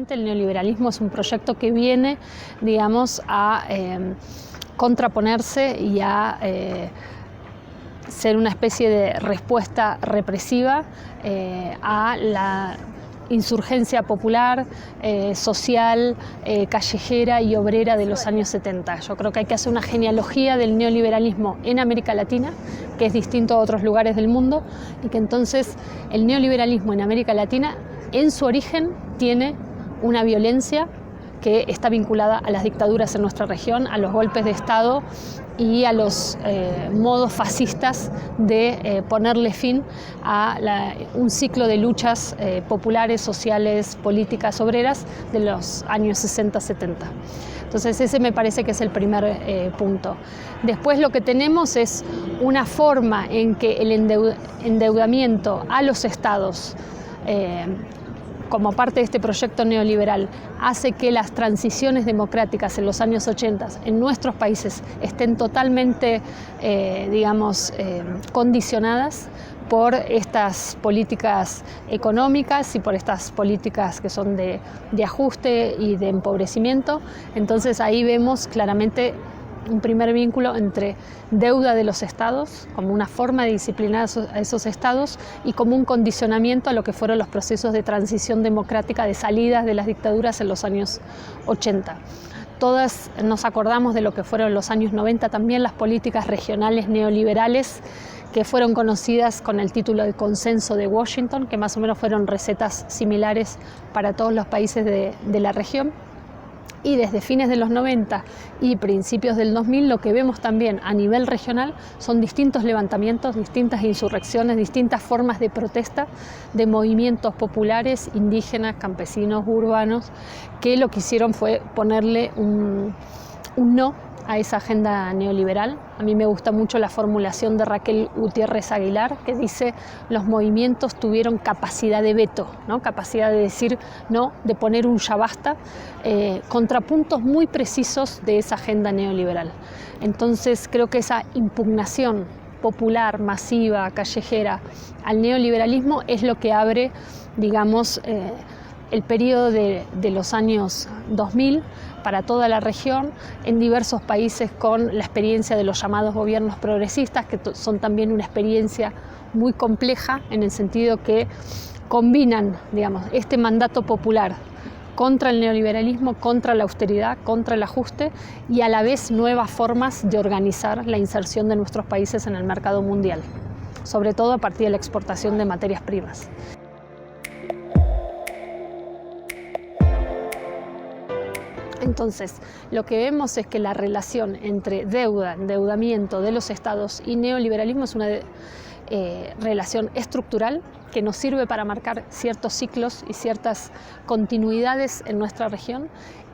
claramente el neoliberalismo es un proyecto que viene, digamos, a contraponerse y a ser una especie de respuesta represiva a la insurgencia popular, social, callejera y obrera de los años 70. Yo creo que hay que hacer una genealogía del neoliberalismo en América Latina, que es distinto a otros lugares del mundo, y que entonces el neoliberalismo en América Latina, en su origen, tiene una violencia que está vinculada a las dictaduras en nuestra región, a los golpes de Estado y a los modos fascistas de ponerle fin a un ciclo de luchas populares, sociales, políticas, obreras de los años 60-70. Entonces ese me parece que es el primer punto. Después lo que tenemos es una forma en que el endeudamiento a los estados como parte de este proyecto neoliberal, hace que las transiciones democráticas en los años 80 en nuestros países estén totalmente, condicionadas por estas políticas económicas y por estas políticas que son de ajuste y de empobrecimiento. Entonces ahí vemos claramente un primer vínculo entre deuda de los estados, como una forma de disciplinar a esos estados, y como un condicionamiento a lo que fueron los procesos de transición democrática, de salidas de las dictaduras en los años 80. Todas nos acordamos de lo que fueron los años 90 también, las políticas regionales neoliberales, que fueron conocidas con el título de Consenso de Washington, que más o menos fueron recetas similares para todos los países de la región. Y desde fines de los 90 y principios del 2000 lo que vemos también a nivel regional son distintos levantamientos, distintas insurrecciones, distintas formas de protesta de movimientos populares, indígenas, campesinos, urbanos, que lo que hicieron fue ponerle un no a esa agenda neoliberal. A mí me gusta mucho la formulación de Raquel Gutiérrez Aguilar, que dice: los movimientos tuvieron capacidad de veto, ¿no? Capacidad de decir no, de poner un ya basta, contrapuntos muy precisos de esa agenda neoliberal. Entonces creo que esa impugnación popular, masiva, callejera al neoliberalismo es lo que abre, digamos, el periodo de los años 2000 para toda la región, en diversos países con la experiencia de los llamados gobiernos progresistas, que son también una experiencia muy compleja en el sentido que combinan, digamos, este mandato popular contra el neoliberalismo, contra la austeridad, contra el ajuste y a la vez nuevas formas de organizar la inserción de nuestros países en el mercado mundial, sobre todo a partir de la exportación de materias primas. Entonces, lo que vemos es que la relación entre endeudamiento de los estados y neoliberalismo es una relación estructural que nos sirve para marcar ciertos ciclos y ciertas continuidades en nuestra región,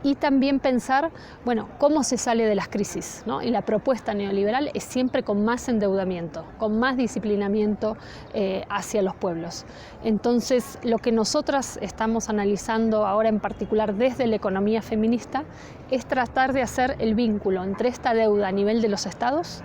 y también pensar, bueno, cómo se sale de las crisis, ¿no? Y la propuesta neoliberal es siempre con más endeudamiento, con más disciplinamiento hacia los pueblos. Entonces, lo que nosotras estamos analizando ahora en particular desde la economía feminista es tratar de hacer el vínculo entre esta deuda a nivel de los estados,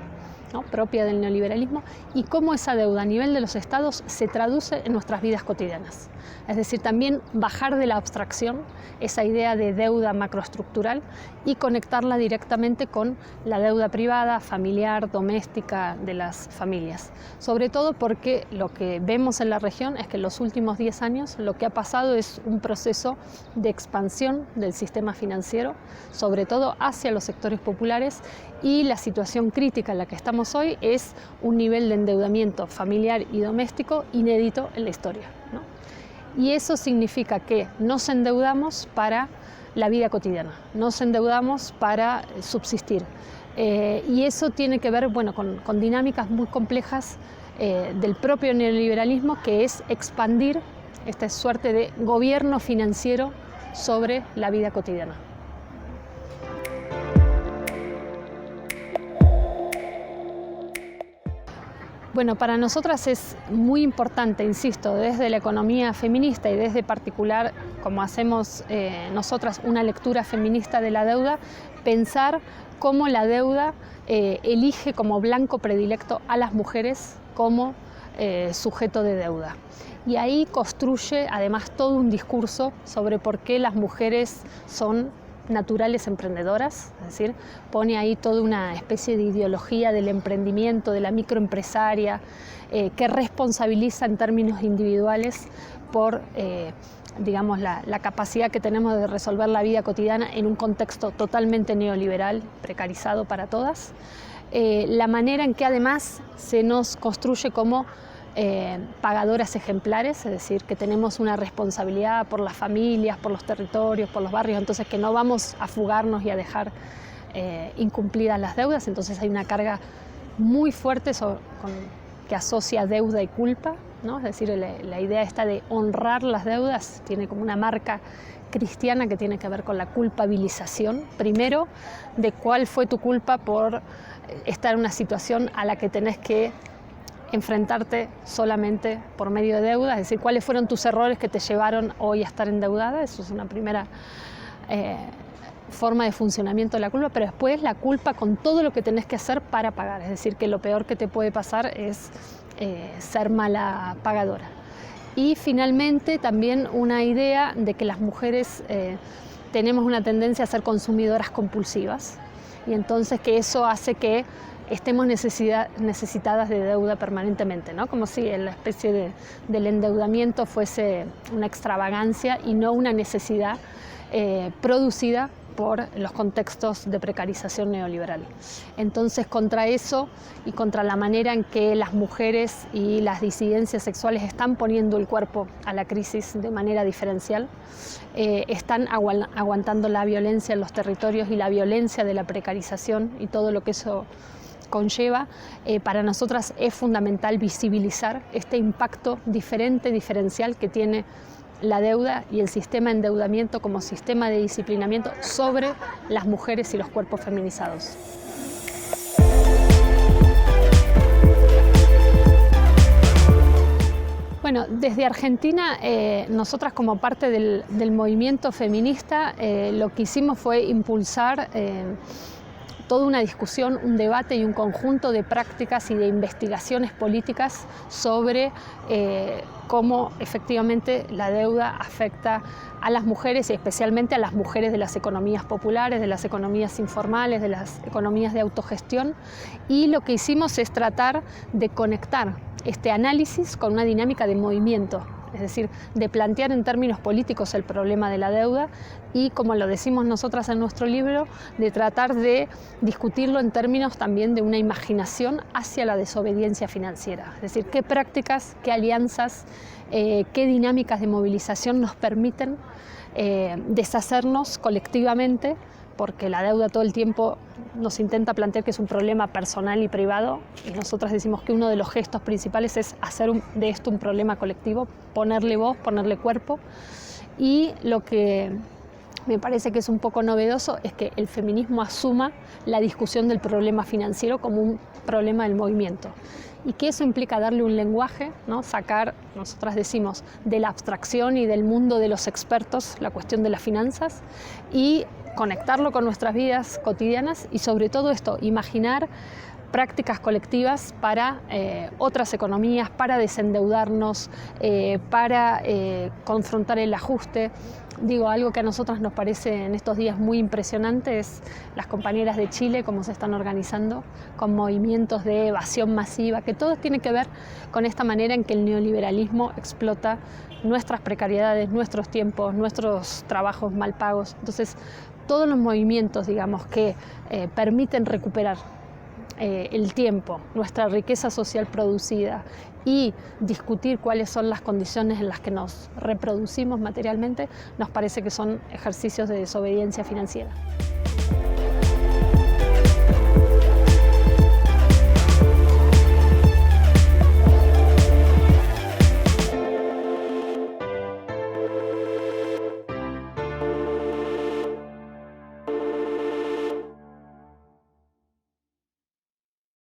¿no?, propia del neoliberalismo, y cómo esa deuda a nivel de los estados se traduce en nuestras vidas cotidianas. Es decir, también bajar de la abstracción esa idea de deuda macroestructural y conectarla directamente con la deuda privada, familiar, doméstica de las familias. Sobre todo porque lo que vemos en la región es que en los últimos 10 años lo que ha pasado es un proceso de expansión del sistema financiero, sobre todo hacia los sectores populares, y la situación crítica en la que estamos hoy es un nivel de endeudamiento familiar y doméstico inédito en la historia, ¿no? Y eso significa que nos endeudamos para la vida cotidiana, nos endeudamos para subsistir. Y eso tiene que ver, bueno, con dinámicas muy complejas del propio neoliberalismo, que es expandir esta suerte de gobierno financiero sobre la vida cotidiana. Bueno, para nosotras es muy importante, insisto, desde la economía feminista y desde particular, como hacemos nosotras una lectura feminista de la deuda, pensar cómo la deuda elige como blanco predilecto a las mujeres como sujeto de deuda. Y ahí construye además todo un discurso sobre por qué las mujeres son naturales emprendedoras, es decir, pone ahí toda una especie de ideología del emprendimiento, de la microempresaria, que responsabiliza en términos individuales por digamos, la capacidad que tenemos de resolver la vida cotidiana en un contexto totalmente neoliberal, precarizado para todas. La manera en que además se nos construye como pagadoras ejemplares, es decir, que tenemos una responsabilidad por las familias, por los territorios, por los barrios, entonces que no vamos a fugarnos y a dejar incumplidas las deudas, entonces hay una carga muy fuerte que asocia deuda y culpa, ¿no? Es decir, la idea esta de honrar las deudas tiene como una marca cristiana que tiene que ver con la culpabilización, primero, de cuál fue tu culpa por estar en una situación a la que tenés que enfrentarte solamente por medio de deuda, es decir, cuáles fueron tus errores que te llevaron hoy a estar endeudada. Eso es una primera forma de funcionamiento de la culpa, pero después la culpa con todo lo que tenés que hacer para pagar, es decir, que lo peor que te puede pasar es ser mala pagadora. Y finalmente también una idea de que las mujeres tenemos una tendencia a ser consumidoras compulsivas, y entonces que eso hace que estemos necesitadas de deuda permanentemente, ¿no? Como si la especie del endeudamiento fuese una extravagancia y no una necesidad producida por los contextos de precarización neoliberal. Entonces, contra eso y contra la manera en que las mujeres y las disidencias sexuales están poniendo el cuerpo a la crisis de manera diferencial, están aguantando la violencia en los territorios y la violencia de la precarización y todo lo que eso conlleva, para nosotras es fundamental visibilizar este impacto diferencial que tiene la deuda y el sistema de endeudamiento como sistema de disciplinamiento sobre las mujeres y los cuerpos feminizados. Bueno, desde Argentina, nosotras como parte del movimiento feminista, lo que hicimos fue impulsar toda una discusión, un debate y un conjunto de prácticas y de investigaciones políticas sobre cómo efectivamente la deuda afecta a las mujeres y especialmente a las mujeres de las economías populares, de las economías informales, de las economías de autogestión. Y lo que hicimos es tratar de conectar este análisis con una dinámica de movimiento, es decir, de plantear en términos políticos el problema de la deuda y, como lo decimos nosotras en nuestro libro, de tratar de discutirlo en términos también de una imaginación hacia la desobediencia financiera. Es decir, qué prácticas, qué alianzas, qué dinámicas de movilización nos permiten deshacernos colectivamente, porque la deuda todo el tiempo nos intenta plantear que es un problema personal y privado, y nosotras decimos que uno de los gestos principales es hacer de esto un problema colectivo, ponerle voz, ponerle cuerpo. Y lo que me parece que es un poco novedoso es que el feminismo asuma la discusión del problema financiero como un problema del movimiento, y que eso implica darle un lenguaje, ¿no? Sacar, nosotras decimos, de la abstracción y del mundo de los expertos la cuestión de las finanzas y conectarlo con nuestras vidas cotidianas y, sobre todo esto, imaginar prácticas colectivas para otras economías, para desendeudarnos, para confrontar el ajuste. Digo, algo que a nosotras nos parece en estos días muy impresionante es las compañeras de Chile, cómo se están organizando con movimientos de evasión masiva, que todo tiene que ver con esta manera en que el neoliberalismo explota nuestras precariedades, nuestros tiempos, nuestros trabajos mal pagos. Entonces, todos los movimientos, digamos, que permiten recuperar el tiempo, nuestra riqueza social producida y discutir cuáles son las condiciones en las que nos reproducimos materialmente, nos parece que son ejercicios de desobediencia financiera.